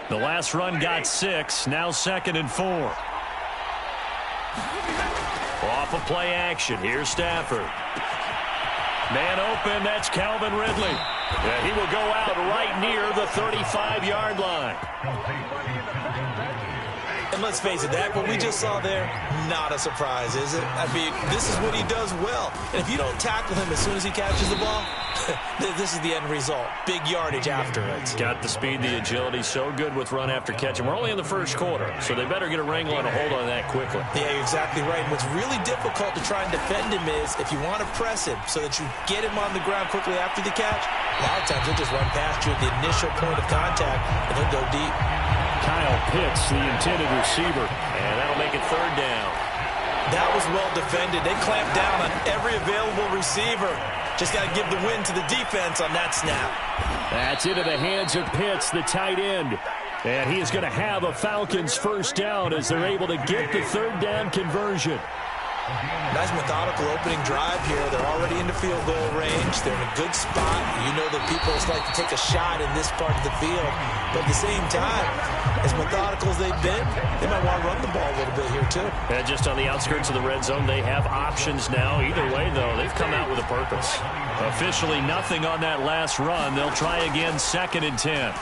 The last run got 6. Now 2nd and 4. Off of play action. Here's Stafford. Man open. That's Calvin Ridley. And he will go out right near the 35-yard line. And let's face it, that what we just saw there, not a surprise, is it? I mean, this is what he does well. And if you don't tackle him as soon as he catches the ball, this is the end result. Big yardage after it. Got the speed, the agility, so good with run after catch. And we're only in the first quarter, so they better get a wrangle and a hold on that quickly. Yeah, you're exactly right. And what's really difficult to try and defend him is if you want to press him so that you get him on the ground quickly after the catch, a lot of times he'll just run past you at the initial point of contact, and he'll go deep. Kyle Pitts, the intended receiver, and that'll make it 3rd down. That was well defended. They clamped down on every available receiver. Just got to give the win to the defense on that snap. That's into the hands of Pitts, the tight end. And he is going to have a Falcons 1st down as they're able to get the 3rd down conversion. Nice methodical opening drive here. They're already into field goal range. They're in a good spot. You know that people just like to take a shot in this part of the field. But at the same time, as methodical as they've been, they might want to run the ball a little bit here too. And just on the outskirts of the red zone, they have options now. Either way, though, they've come out with a purpose. Officially nothing on that last run. They'll try again 2nd and 10.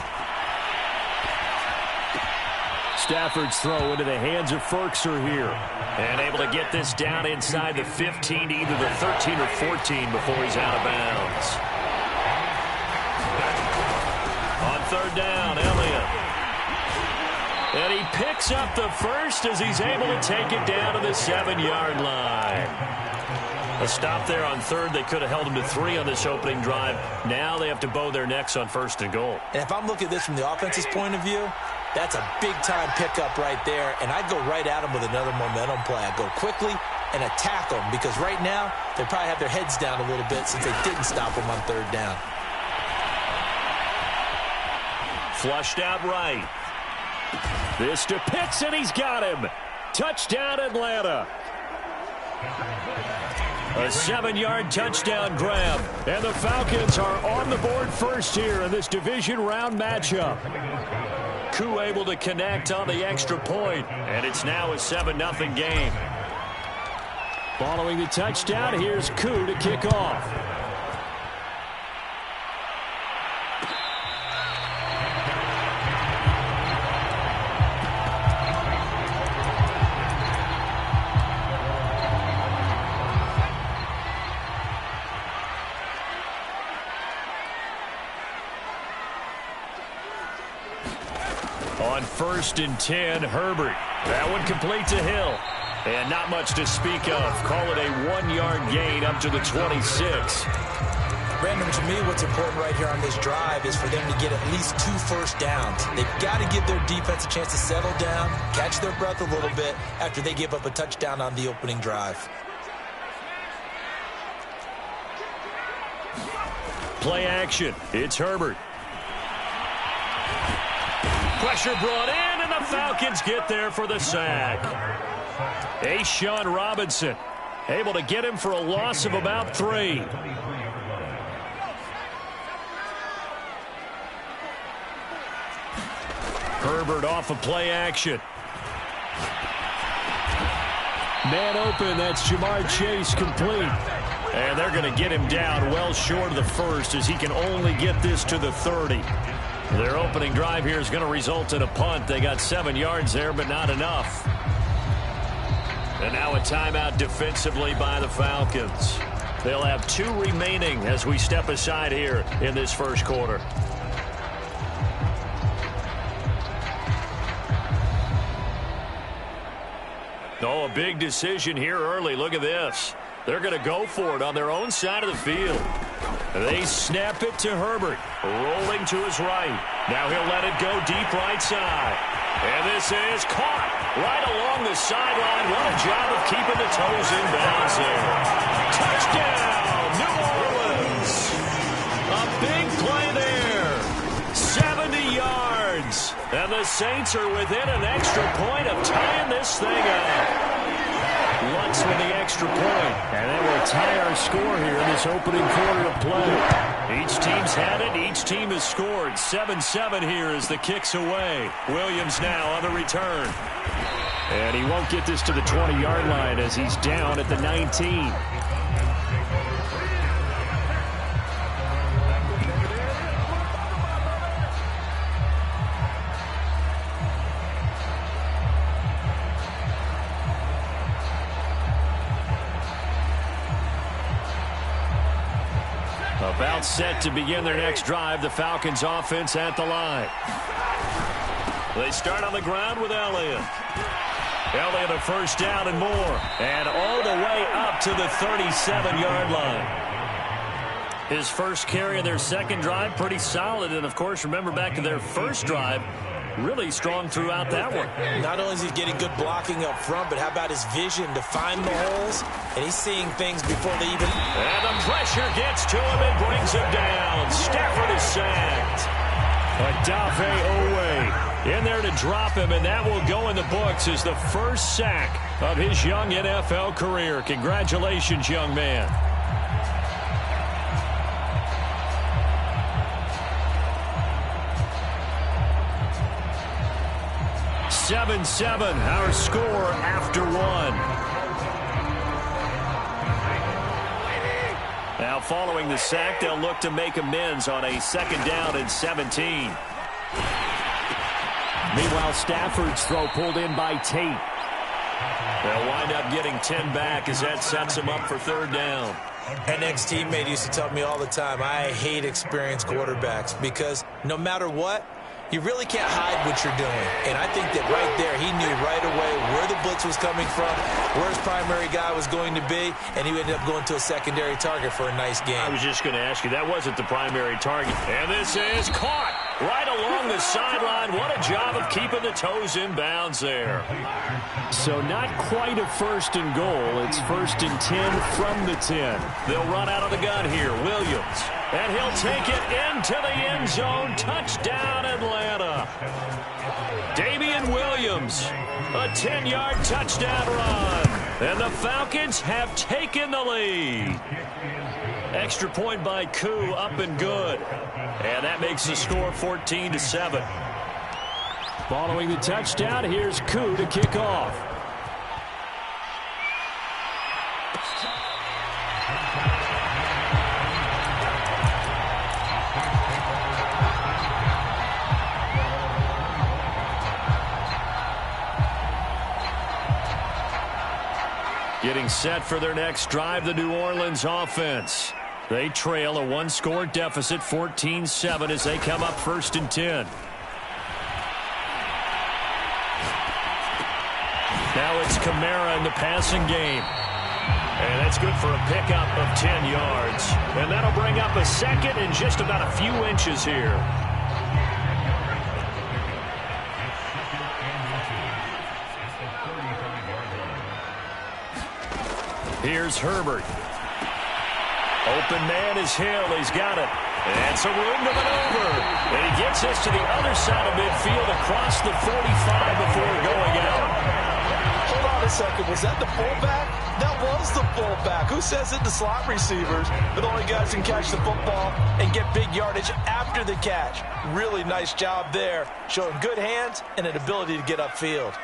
Stafford's throw into the hands of Ferkser here. And able to get this down inside the 15 to either the 13 or 14 before he's out of bounds. On 3rd down, Elliott. And he picks up the first as he's able to take it down to the 7-yard line. A stop there on 3rd. They could have held him to 3 on this opening drive. Now they have to bow their necks on 1st and goal. And if I'm looking at this from the offense's point of view, that's a big-time pickup right there, and I'd go right at him with another momentum play. I'd go quickly and attack them because right now they probably have their heads down a little bit since they didn't stop them on 3rd down. Flushed out right. This to Pitts, and he's got him. Touchdown, Atlanta. A 7-yard touchdown grab, and the Falcons are on the board first here in this division round matchup. Koo able to connect on the extra point, and it's now a 7-0 game. Following the touchdown, here's Koo to kick off. On 1st and 10, Herbert. That one complete to Hill. And not much to speak of. Call it a 1-yard gain up to the 26. Brandon, to me, what's important right here on this drive is for them to get at least 2 first downs. They've got to give their defense a chance to settle down, catch their breath a little bit after they give up a touchdown on the opening drive. Play action. It's Herbert. Pressure brought in, and the Falcons get there for the sack. A'Shawn Robinson able to get him for a loss of about 3. Herbert off of play action. Man open, that's Jamar Chase complete. And they're going to get him down well short of the first as he can only get this to the 30. Their opening drive here is going to result in a punt. They got 7 yards there, but not enough. And now a timeout defensively by the Falcons. They'll have 2 remaining as we step aside here in this first quarter. Oh, a big decision here early. Look at this. They're going to go for it on their own side of the field. They snap it to Herbert, rolling to his right. Now he'll let it go deep right side. And this is caught right along the sideline. What a job of keeping the toes in bounds there. Touchdown, New Orleans. A big play there. 70 yards. And the Saints are within an extra point of tying this thing up. Lutz with the extra point. And that will tie our score here in this opening quarter of play. Each team's had it. Each team has scored. 7-7 here as the kick's away. Williams now on the return. And he won't get this to the 20-yard line as he's down at the 19. About set to begin their next drive. The Falcons offense at the line. They start on the ground with Elliott. Elliott a first down and more. And all the way up to the 37-yard line. His first carry of their second drive, pretty solid. And, of course, remember back to their first drive, really strong throughout that one. Not only is he getting good blocking up front, but how about his vision to find the holes? And he's seeing things before they even... And the pressure gets to him and brings him down. Stafford is sacked. Odafe Owe in there to drop him, and that will go in the books as the first sack of his young NFL career. Congratulations, young man. 7-7, our score after one. Now following the sack, they'll look to make amends on a second down and 17. Meanwhile, Stafford's throw pulled in by Tate. They'll wind up getting 10 back as that sets him up for third down. An ex-teammate used to tell me all the time, I hate experienced quarterbacks because no matter what, you really can't hide what you're doing. And I think that right there, he knew right away where the blitz was coming from, where his primary guy was going to be, and he ended up going to a secondary target for a nice game. I was just going to ask you, that wasn't the primary target. And this is caught right along the sideline. What a job of keeping the toes in bounds there. So not quite a first and goal. It's first and 10 from the 10. They'll run out of the gun here. Williams. And he'll take it into the end zone. Touchdown, Atlanta. Damian Williams, a 10-yard touchdown run. And the Falcons have taken the lead. Extra point by Koo, up and good. And that makes the score 14-7. Following the touchdown, here's Koo to kick off. Getting set for their next drive, the New Orleans offense. They trail a one-score deficit, 14-7, as they come up first and 10. Now it's Kamara in the passing game. And that's good for a pickup of 10 yards. And that'll bring up a second and just about a few inches here. Here's Herbert. Open man is Hill. He's got it. And some room to maneuver. And he gets this to the other side of midfield across the 45 before going out. Hold on a second. Was that the fullback? That was the fullback. Who says it? The slot receivers. But the only guys can catch the football and get big yardage after the catch. Really nice job there. Showing good hands and an ability to get upfield.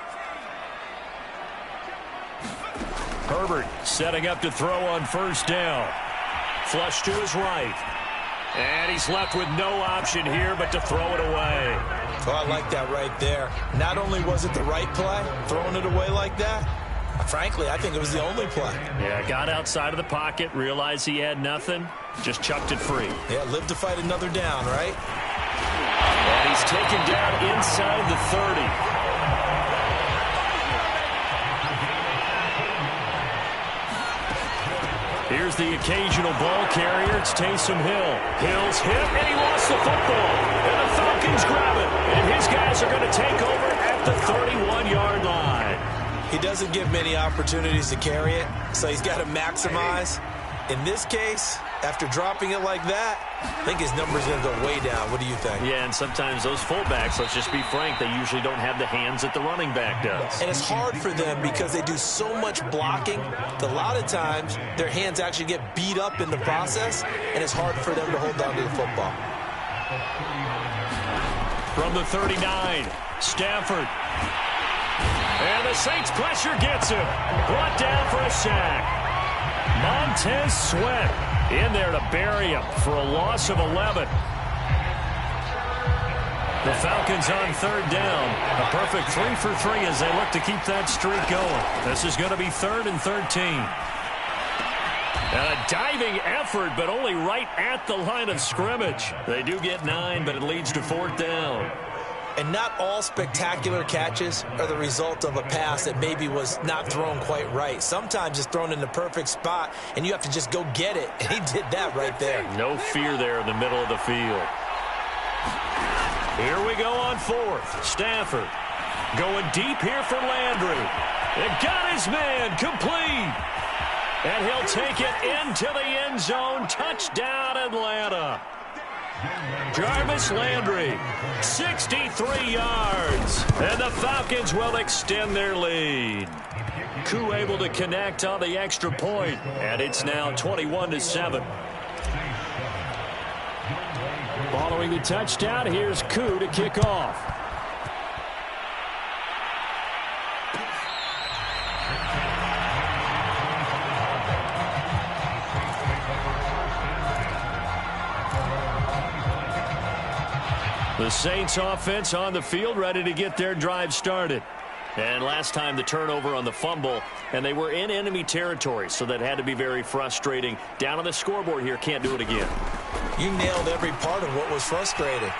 Herbert setting up to throw on first down. Flush to his right. And he's left with no option here but to throw it away. Oh, I like that right there. Not only was it the right play, throwing it away like that, frankly, I think it was the only play. Yeah, got outside of the pocket, realized he had nothing, just chucked it free. Yeah, live to fight another down, right? And he's taken down inside the 30. Here's the occasional ball carrier. It's Taysom Hill. Hill's hit, and he lost the football. And the Falcons grab it. And his guys are going to take over at the 31-yard line. He doesn't give many opportunities to carry it, so he's got to maximize. In this case, After dropping it like that, I think his number's going to go way down. What do you think? Yeah, and sometimes those fullbacks, let's just be frank, they usually don't have the hands that the running back does. And it's hard for them because they do so much blocking that a lot of times their hands actually get beat up in the process, and it's hard for them to hold on to the football. From the 39, Stafford. And the Saints pressure gets him. Brought down for a sack. Montez Sweat in there to bury him for a loss of 11. The Falcons on third down. A perfect 3 for 3 as they look to keep that streak going. This is going to be 3rd and 13. And a diving effort, but only right at the line of scrimmage. They do get 9, but it leads to 4th down. And not all spectacular catches are the result of a pass that maybe was not thrown quite right. Sometimes it's thrown in the perfect spot, and you have to just go get it. And he did that right there. No fear there in the middle of the field. Here we go on 4th. Stafford going deep here for Landry. It got his man complete. And he'll take it into the end zone. Touchdown, Atlanta. Jarvis Landry, 63 yards. And the Falcons will extend their lead. Koo able to connect on the extra point. And it's now 21-7. Following the touchdown, here's Koo to kick off. The Saints offense on the field, ready to get their drive started. And last time the turnover on the fumble, and they were in enemy territory, so that had to be very frustrating. Down on the scoreboard here, can't do it again. You nailed every part of what was frustrating.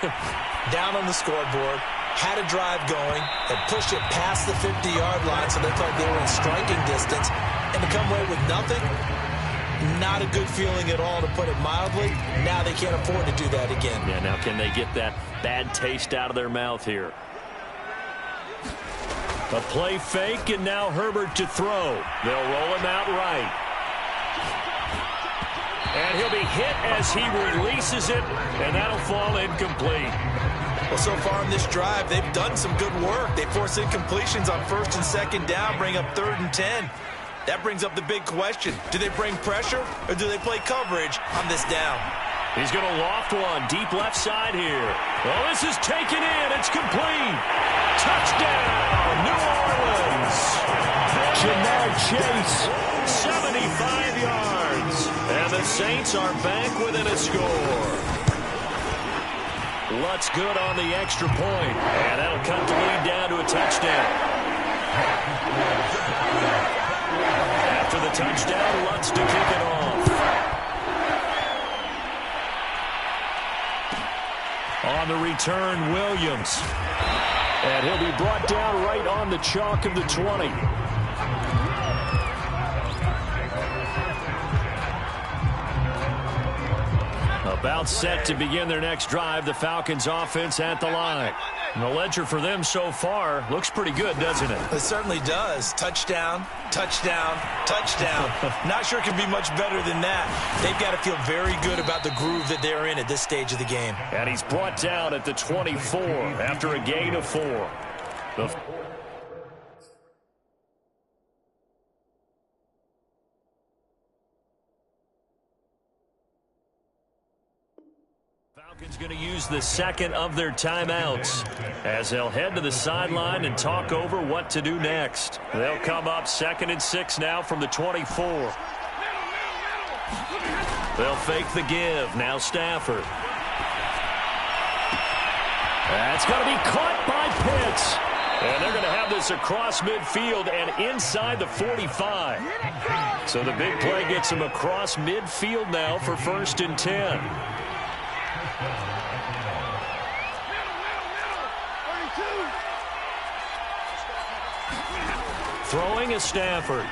Down on the scoreboard, had a drive going, and pushed it past the 50-yard line so they thought they were in striking distance, and to come away with nothing, not a good feeling at all, to put it mildly. Now they can't afford to do that again. Yeah, now can they get that bad taste out of their mouth here? A play fake, and now Herbert to throw. They'll roll him out right. And he'll be hit as he releases it, and that'll fall incomplete. Well, so far in this drive, they've done some good work. They force incompletions on 1st and 2nd down, bring up 3rd and 10. That brings up the big question. Do they bring pressure, or do they play coverage on this down? He's going to loft one deep left side here. Well, this is taken in. It's complete. Touchdown, New Orleans. Jamar Chase, 75 yards. And the Saints are back within a score. Lutz good on the extra point. And that'll cut the lead down to a touchdown. After the touchdown, Lutz to kick it off. On the return, Williams. And he'll be brought down right on the chalk of the 20. About set to begin their next drive, the Falcons offense at the line. And the ledger for them so far looks pretty good, doesn't it? It certainly does. Touchdown, touchdown, touchdown. Not sure it can be much better than that. They've got to feel very good about the groove that they're in at this stage of the game. And he's brought down at the 24 after a gain of 4. Falcons going to use the second of their timeouts as they'll head to the sideline and talk over what to do next. They'll come up 2nd and 6 now from the 24. They'll fake the give. Now Stafford. That's going to be caught by Pitts. And they're going to have this across midfield and inside the 45. So the big play gets them across midfield now for 1st and 10. Throwing is Stafford.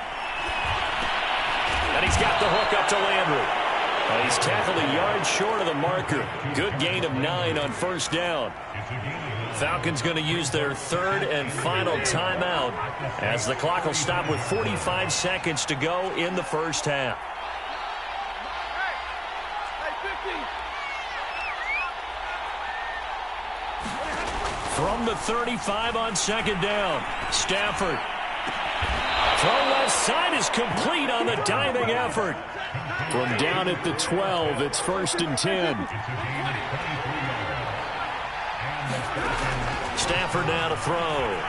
And he's got the hook up to Landry. And he's tackled a yard short of the marker. Good gain of 9 on 1st down. Falcons going to use their 3rd and final timeout as the clock will stop with 45 seconds to go in the 1st half. From the 35 on second down. Stafford. Throw left side is complete on the diving effort. From down at the 12, it's 1st and 10. Stafford now to throw.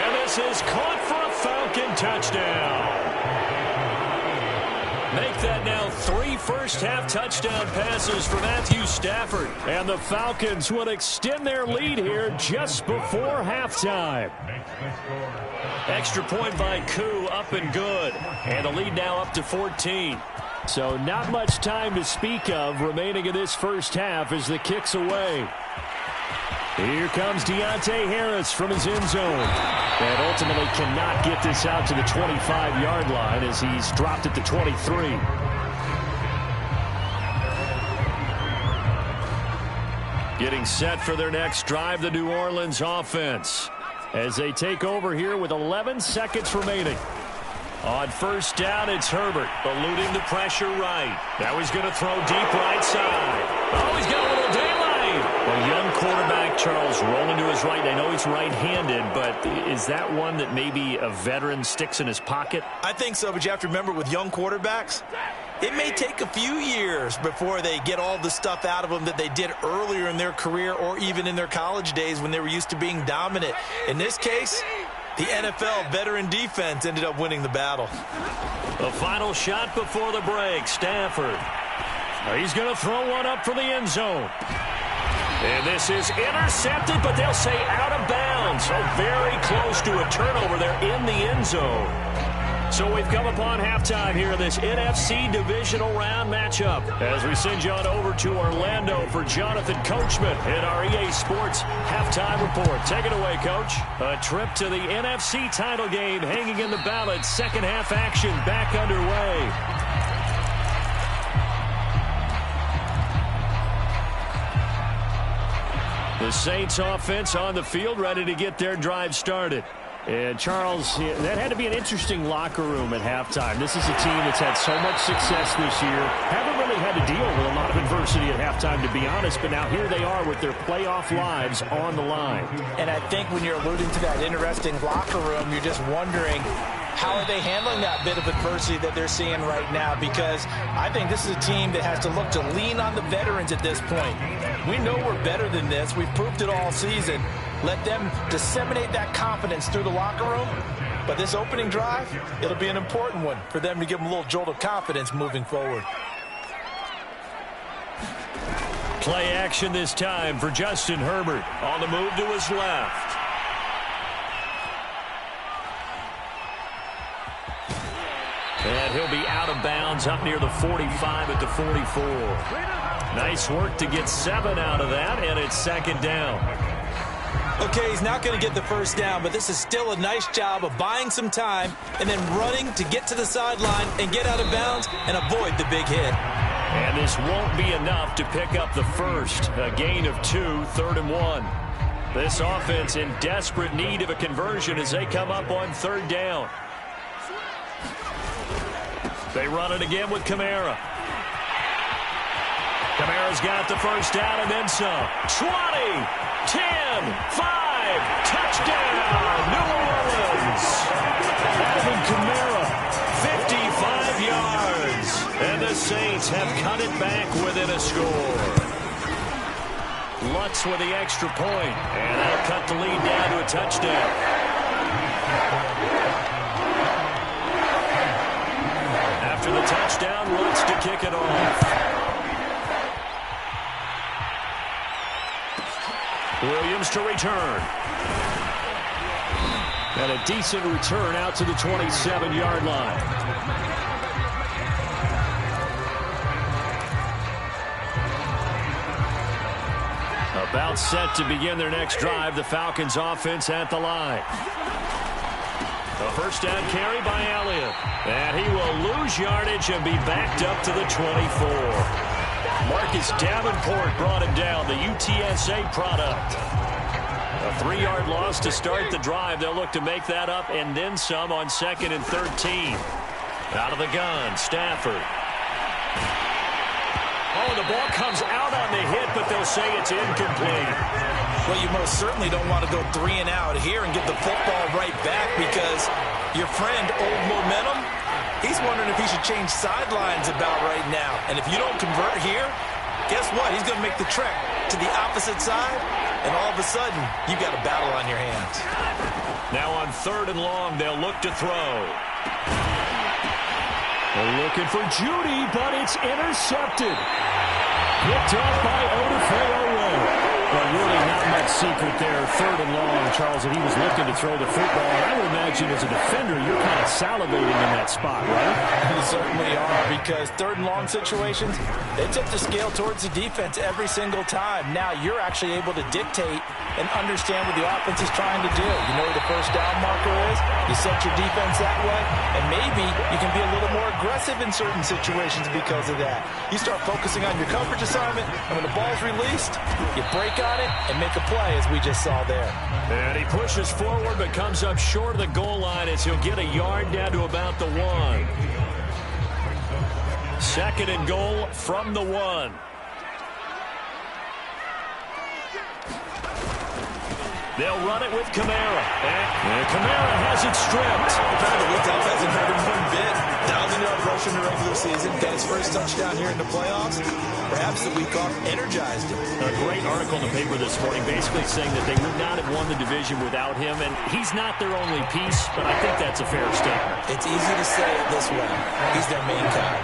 And this is caught for a Falcon touchdown. Make that now 3 first-half touchdown passes for Matthew Stafford. And the Falcons would extend their lead here just before halftime. Extra point by Koo, up and good. And the lead now up to 14. So not much time to speak of remaining in this first half as the kick's away. Here comes Deontay Harris from his end zone. And ultimately cannot get this out to the 25-yard line as he's dropped at the 23. Getting set for their next drive, the New Orleans offense, as they take over here with 11 seconds remaining. On first down, it's Herbert, eluding the pressure right. Now he's going to throw deep right side. Oh, he's got a little daylight. A young quarterback, Charles, rolling to his right. I know he's right-handed, but is that one that maybe a veteran sticks in his pocket? I think so, but you have to remember with young quarterbacks, it may take a few years before they get all the stuff out of them that they did earlier in their career or even in their college days when they were used to being dominant. In this case, the NFL veteran defense ended up winning the battle. The final shot before the break, Stafford. He's going to throw one up for the end zone. And this is intercepted, but they'll say out of bounds. So very close to a turnover there in the end zone. So we've come upon halftime here in this NFC divisional round matchup as we send you on over to Orlando for Jonathan Coachman in our EA Sports halftime report. Take it away, Coach. A trip to the NFC title game hanging in the balance. Second half action back underway. The Saints offense on the field, ready to get their drive started. And, Charles, that had to be an interesting locker room at halftime. This is a team that's had so much success this year. Haven't really had to deal with a lot of adversity at halftime, to be honest. But now here they are with their playoff lives on the line. And I think when you're alluding to that interesting locker room, you're just wondering, how are they handling that bit of adversity that they're seeing right now? Because I think this is a team that has to look to lean on the veterans at this point. We know we're better than this. We've proved it all season. Let them disseminate that confidence through the locker room. But this opening drive, it'll be an important one for them to give them a little jolt of confidence moving forward. Play action this time for Justin Herbert on the move to his left. And he'll be out of bounds up near the 45 at the 44. Nice work to get 7 out of that, and it's second down. Okay, he's not going to get the first down, but this is still a nice job of buying some time and then running to get to the sideline and get out of bounds and avoid the big hit. And this won't be enough to pick up the first. A gain of 2, 3rd and 1. This offense in desperate need of a conversion as they come up on 3rd down. They run it again with Kamara. Kamara's got the first down and then some. 20, 10, 5, touchdown, New Orleans. Alvin Kamara, 55 yards. And the Saints have cut it back within a score. Lutz with the extra point, and that'll cut the lead down to a touchdown. After the touchdown, Lutz to kick it off. Williams to return. And a decent return out to the 27-yard line. About set to begin their next drive, the Falcons offense at the line. A first down carry by Elliott. And he will lose yardage and be backed up to the 24. Marcus Davenport brought him down, the UTSA product. A 3-yard loss to start the drive. They'll look to make that up and then some on 2nd and 13. Out of the gun, Stafford. Oh, the ball comes out on the hit, but they'll say it's incomplete. Well, you most certainly don't want to go 3 and out here and give the football right back, because your friend, Old Momentum, he's wondering if he should change sidelines about right now. And if you don't convert here, guess what? He's going to make the trek to the opposite side, and all of a sudden, you've got a battle on your hands. Now on 3rd and long, they'll look to throw. They're looking for Judy, but it's intercepted. Picked off by Odafeo. But really not much secret there. 3rd and long, Charles, that he was looking to throw the football. And I would imagine as a defender, you're kind of salivating in that spot, right? You certainly are, because 3rd and long situations, they tip the scale towards the defense every single time. Now you're actually able to dictate and understand what the offense is trying to do. You know where the first down marker is. You set your defense that way, and maybe you can be a little more aggressive in certain situations because of that. You start focusing on your coverage assignment, and when the ball's released, you break on it and make a play, as we just saw there. And he pushes forward but comes up short of the goal line as he'll get a yard down to about the 1. 2nd and goal from the 1. They'll run it with Kamara. And Kamara has it stripped. The week off hasn't hurt him one bit. 1,000-yard rush in the regular season. Got his first touchdown here in the playoffs. Perhaps the week off energized him. A great article in the paper this morning basically saying that they would not have won the division without him. And he's not their only piece, but I think that's a fair statement. It's easy to say it this way. He's their main guy.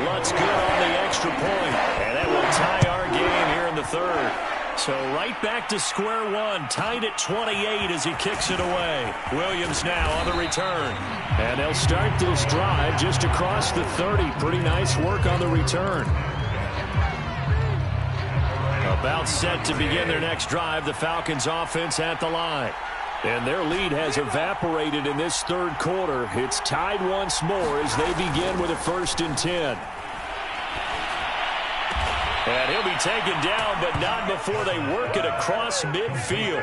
Lutz good on the extra point. And that will tie our game here in the 3rd. So right back to square one, tied at 28 as he kicks it away. Williams now on the return. And they'll start this drive just across the 30. Pretty nice work on the return. About set to begin their next drive, the Falcons offense at the line. And their lead has evaporated in this 3rd quarter. It's tied once more as they begin with a 1st and 10. And he'll be taken down, but not before they work it across midfield.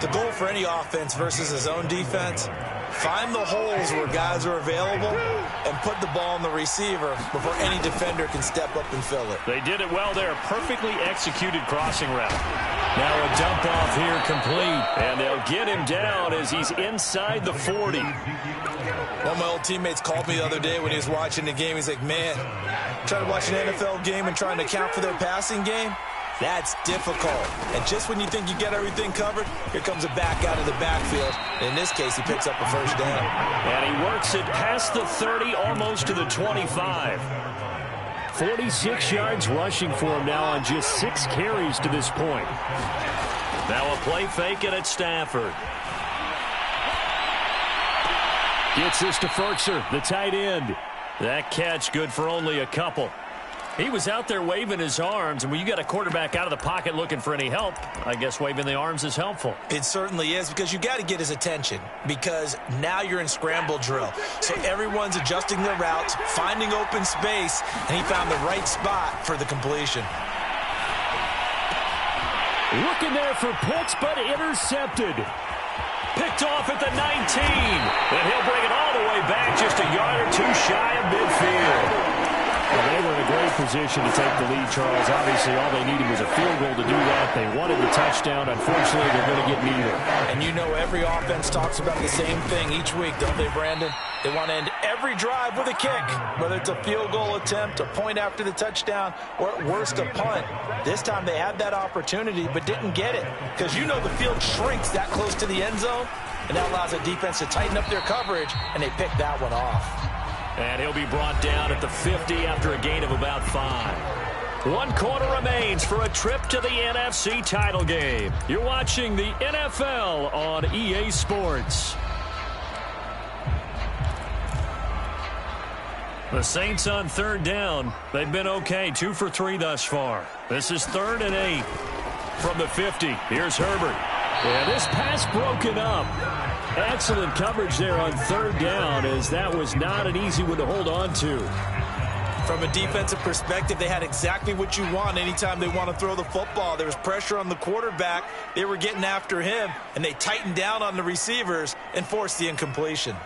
The goal for any offense versus his own defense, find the holes where guys are available and put the ball on the receiver before any defender can step up and fill it. They did it well there. Perfectly executed crossing route. Now a dump off here complete. And they'll get him down as he's inside the 40. One of my old teammates called me the other day when he was watching the game. He's like, man, trying to watch an NFL game and trying to account for their passing game, that's difficult. And just when you think you get everything covered, here comes a back out of the backfield. And in this case, he picks up a 1st down. And he works it past the 30, almost to the 25. 46 yards rushing for him now on just 6 carries to this point. Now a play fake it at Stafford. Gets this to Ferkser, the tight end. That catch good for only a couple. He was out there waving his arms, and when you got a quarterback out of the pocket looking for any help, I guess waving the arms is helpful. It certainly is, because you got to get his attention, because now you're in scramble drill. So everyone's adjusting their routes, finding open space, and he found the right spot for the completion. Looking there for Pitts, but intercepted. Picked off at the 19. And he'll bring it all the way back, just a yard or 2 shy of midfield. Well, they were in a great position to take the lead, Charles. Obviously, all they needed was a field goal to do that. They wanted the touchdown. Unfortunately, they're going to get neither. And you know every offense talks about the same thing each week, don't they, Brandon? They want to end every drive with a kick, whether it's a field goal attempt, a point after the touchdown, or at worst, a punt. This time they had that opportunity but didn't get it, because you know the field shrinks that close to the end zone, and that allows the defense to tighten up their coverage, and they picked that one off. And he'll be brought down at the 50 after a gain of about 5. 1 quarter remains for a trip to the NFC title game. You're watching the NFL on EA Sports. The Saints on 3rd down. They've been okay, 2 for 3 thus far. This is 3rd and 8 from the 50. Here's Herbert. And this pass broken up. Excellent coverage there on 3rd down, as that was not an easy one to hold on to. From a defensive perspective, they had exactly what you want anytime they want to throw the football. There was pressure on the quarterback. They were getting after him, and they tightened down on the receivers and forced the incompletion.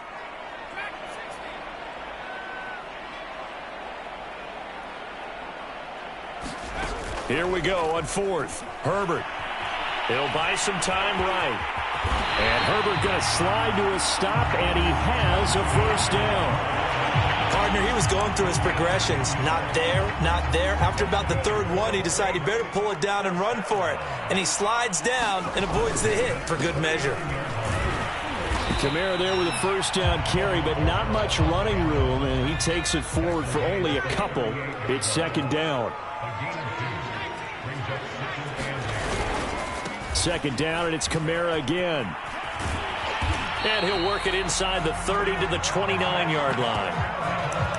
Here we go on 4th. Herbert. He'll buy some time right. And Herbert going to slide to a stop, and he has a first down. Partner, he was going through his progressions. Not there, not there. After about the third one, he decided he better pull it down and run for it. And he slides down and avoids the hit for good measure. Kamara there with a first down carry, but not much running room, and he takes it forward for only a couple. It's second down. Second down, and it's Kamara again. And he'll work it inside the 30 to the 29-yard line.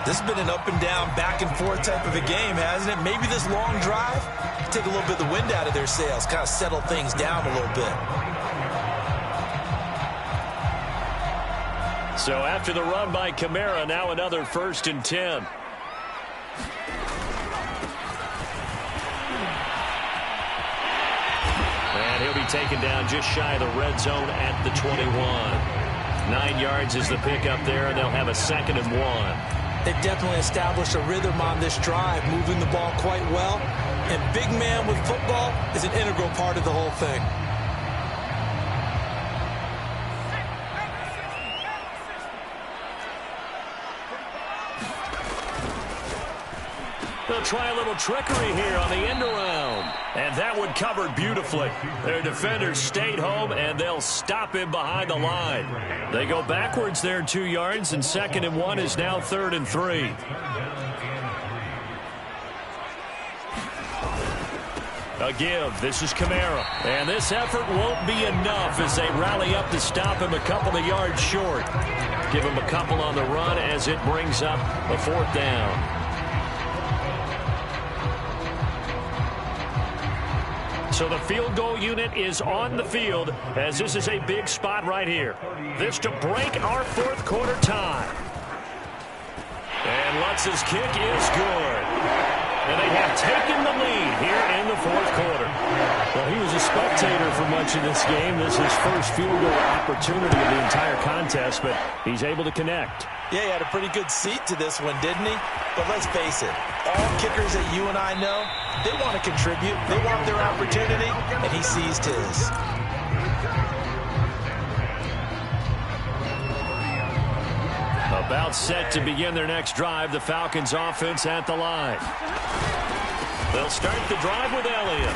This has been an up and down, back and forth type of a game, hasn't it? Maybe this long drive take a little bit of the wind out of their sails, kind of settle things down a little bit. So after the run by Kamara, now another 1st and 10. And he'll be taken down just shy of the red zone at the 21. 9 yards is the pickup there, and they'll have a 2nd and 1. They've definitely established a rhythm on this drive, moving the ball quite well. And big man with football is an integral part of the whole thing. They'll try a little trickery here on the end around. And that one covered beautifully. Their defenders stayed home, and they'll stop him behind the line. They go backwards there 2 yards, and 2nd and 1 is now 3rd and 3. A give. This is Kamara. And this effort won't be enough as they rally up to stop him a couple of yards short. Give him a couple on the run as it brings up a 4th down. So the field goal unit is on the field as this is a big spot right here. This to break our 4th quarter tie. And Lutz's kick is good. And they have taken the lead here in the 4th quarter. Well, he was a spectator for much of this game. This is his first field goal opportunity of the entire contest, but he's able to connect. Yeah, he had a pretty good seat to this one, didn't he? But let's face it, all kickers that you and I know, they want to contribute. They want their opportunity, and he seized his. About set to begin their next drive, the Falcons offense at the line. They'll start the drive with Elliott.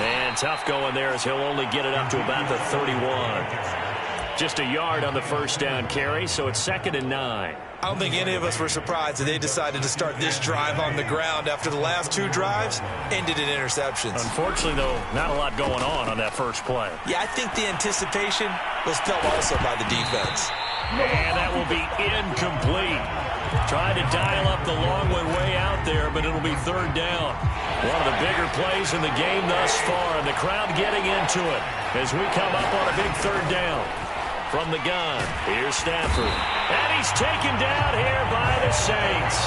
And tough going there as he'll only get it up to about the 31. Just a yard on the first down carry, so it's 2nd and 9. I don't think any of us were surprised that they decided to start this drive on the ground after the last 2 drives ended in interceptions. Unfortunately, though, not a lot going on that first play. Yeah, I think the anticipation was felt also by the defense. And that will be incomplete. Trying to dial up the long way out there, but it'll be 3rd down. One of the bigger plays in the game thus far, and the crowd getting into it as we come up on a big 3rd down. From the gun, here's Stafford. And he's taken down here by the Saints.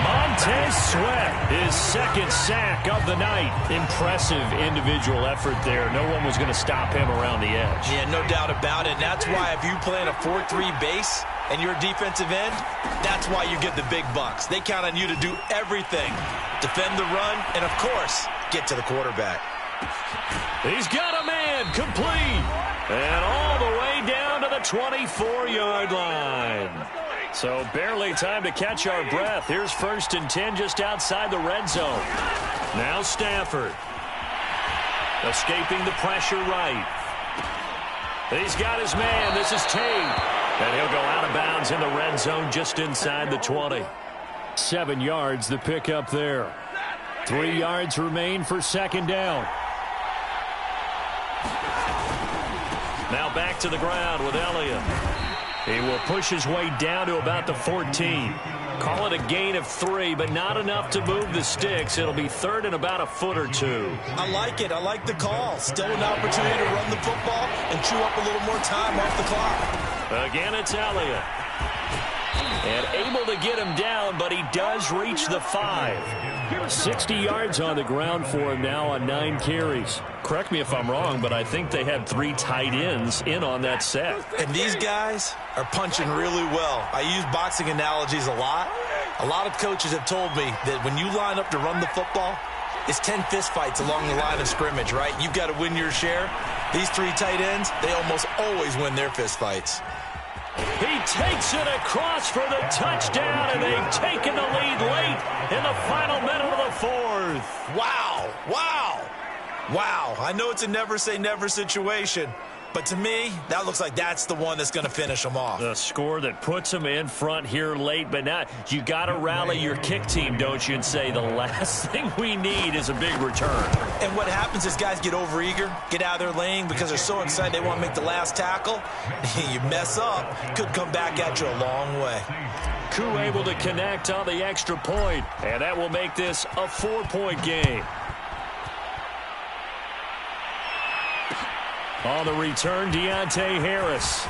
Montez Sweat, his 2nd sack of the night. Impressive individual effort there. No one was going to stop him around the edge. Yeah, no doubt about it. And that's why if you play in a 4-3 base and you're a defensive end, that's why you get the big bucks. They count on you to do everything. Defend the run and, of course, get to the quarterback. He's got a man complete. And all the way down to the 24-yard line. So barely time to catch our breath. Here's 1st and 10 just outside the red zone. Now Stafford. Escaping the pressure right. He's got his man. This is Tate. And he'll go out of bounds in the red zone just inside the 20. 7 yards the pickup there. 3 yards remain for 2nd down. Now back to the ground with Elliott. He will push his way down to about the 14. Call it a gain of 3, but not enough to move the sticks. It'll be 3rd and about a foot or 2. I like it. I like the call. Still an opportunity to run the football and chew up a little more time off the clock. Again, it's Elliott. And able to get him down, but he does reach the 5. 60 yards on the ground for him now on 9 carries. Correct me if I'm wrong, but I think they had 3 tight ends in on that set. And these guys are punching really well. I use boxing analogies a lot. A lot of coaches have told me that when you line up to run the football, It's 10 fistfights along the line of scrimmage, right? You've got to win your share. These 3 tight ends, they almost always win their fistfights. He takes it across for the touchdown, and they've taken the lead late in the final minute of the 4th. Wow, wow, wow. I know it's a never-say-never situation, but to me, that looks like that's the one that's going to finish them off. The score that puts them in front here late, but now you got to rally your kick team, don't you, and say the last thing we need is a big return. And what happens is guys get overeager, get out of their lane because they're so excited they want to make the last tackle. You mess up, could come back at you a long way. Koo able to connect on the extra point, and that will make this a 4-point game. On the return, Deontay Harris.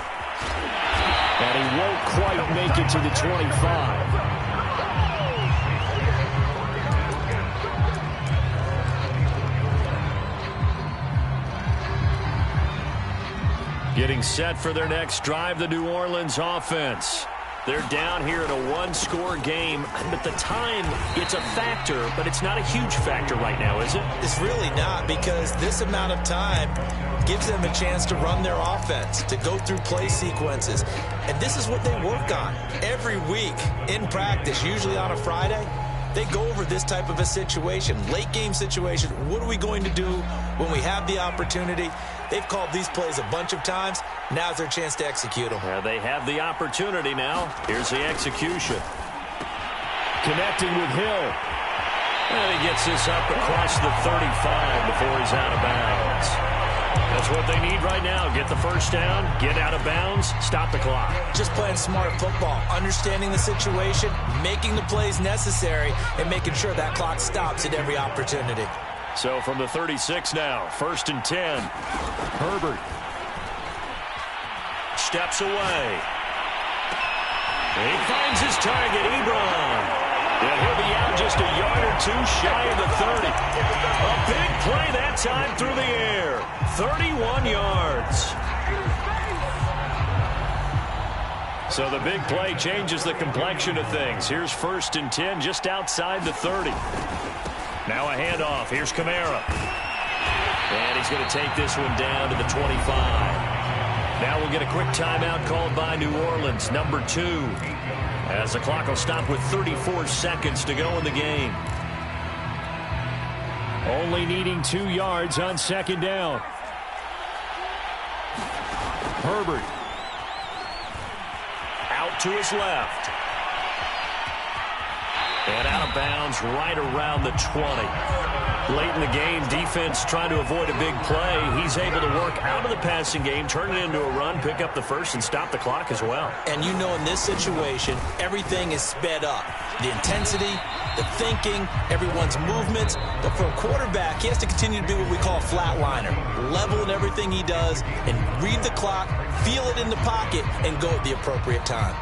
And he won't quite make it to the 25. Getting set for their next drive, the New Orleans offense. They're down here in a one-score game. At the time, it's a factor, but it's not a huge factor right now, is it? It's really not, because this amount of time gives them a chance to run their offense, to go through play sequences. And this is what they work on every week in practice, usually on a Friday. They go over this type of a situation, late game situation. What are we going to do when we have the opportunity? They've called these plays a bunch of times. Now's their chance to execute them. They have the opportunity now. Here's the execution. Connecting with Hill. And he gets this up across the 35 before he's out of bounds. That's what they need right now. Get the first down, get out of bounds, stop the clock. Just playing smart football, understanding the situation, making the plays necessary, and making sure that clock stops at every opportunity. So from the 36 now, 1st and 10. Herbert steps away. He finds his target, Ebron. And he'll be out just a yard or two shy of the 30. A big play that time through the air. 31 yards. So the big play changes the complexion of things. Here's 1st and 10 just outside the 30. Now a handoff. Here's Kamara. And he's going to take this one down to the 25. Now we'll get a quick timeout called by New Orleans, number 2. As the clock will stop with 34 seconds to go in the game. Only needing 2 yards on 2nd down. Herbert. Out to his left. And out of bounds right around the 20. Late in the game, defense trying to avoid a big play. He's able to work out of the passing game, turn it into a run, pick up the first, and stop the clock as well. And you know in this situation, everything is sped up. The intensity, the thinking, everyone's movements. But for a quarterback, he has to continue to be what we call a flatliner. Level in everything he does and read the clock, feel it in the pocket, and go at the appropriate time.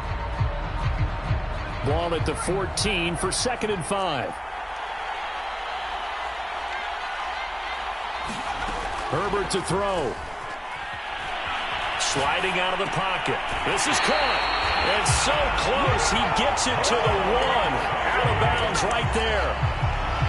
Ball at the 14 for 2nd and 5. Herbert to throw. Sliding out of the pocket. This is caught. And so close. He gets it to the 1. Out of bounds right there.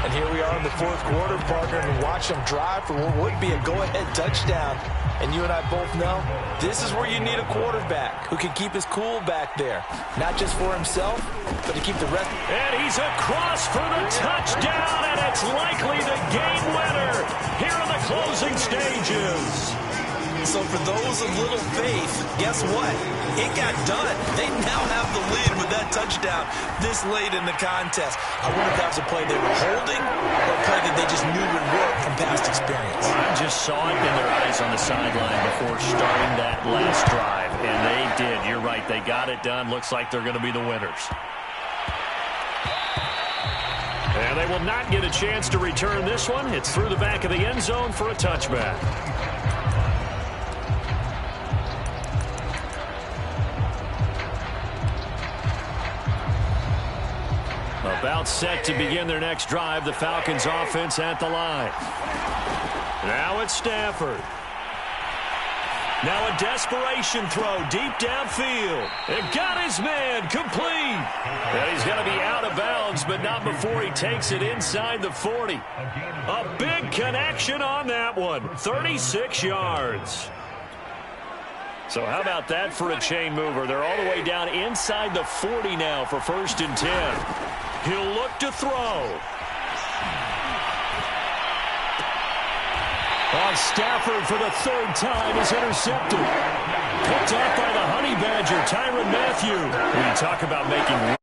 And here we are in the 4th quarter, partner, and watch him drive for what would be a go-ahead touchdown. And you and I both know this is where you need a quarterback who can keep his cool back there. Not just for himself, but to keep the rest. And he's across for the touchdown, and it's likely the game winner here in the closing stages. So for those of little faith, guess what? It got done. They now have the lead with that touchdown this late in the contest. I wonder if that was a play they were holding or a play that they just knew would work from past experience. I just saw it in their eyes on the sideline before starting that last drive, and they did. You're right. They got it done. Looks like they're going to be the winners. And they will not get a chance to return this one. It's through the back of the end zone for a touchback. About set to begin their next drive, the Falcons offense at the line. Now it's Stafford. Now a desperation throw deep downfield. It got his man complete. And he's going to be out of bounds, but not before he takes it inside the 40. A big connection on that one. 36 yards. So how about that for a chain mover? They're all the way down inside the 40 now for 1st and 10. He'll look to throw. Stafford for the 3rd time is intercepted. Picked off by the Honey Badger, Tyrann Mathieu. When you talk about making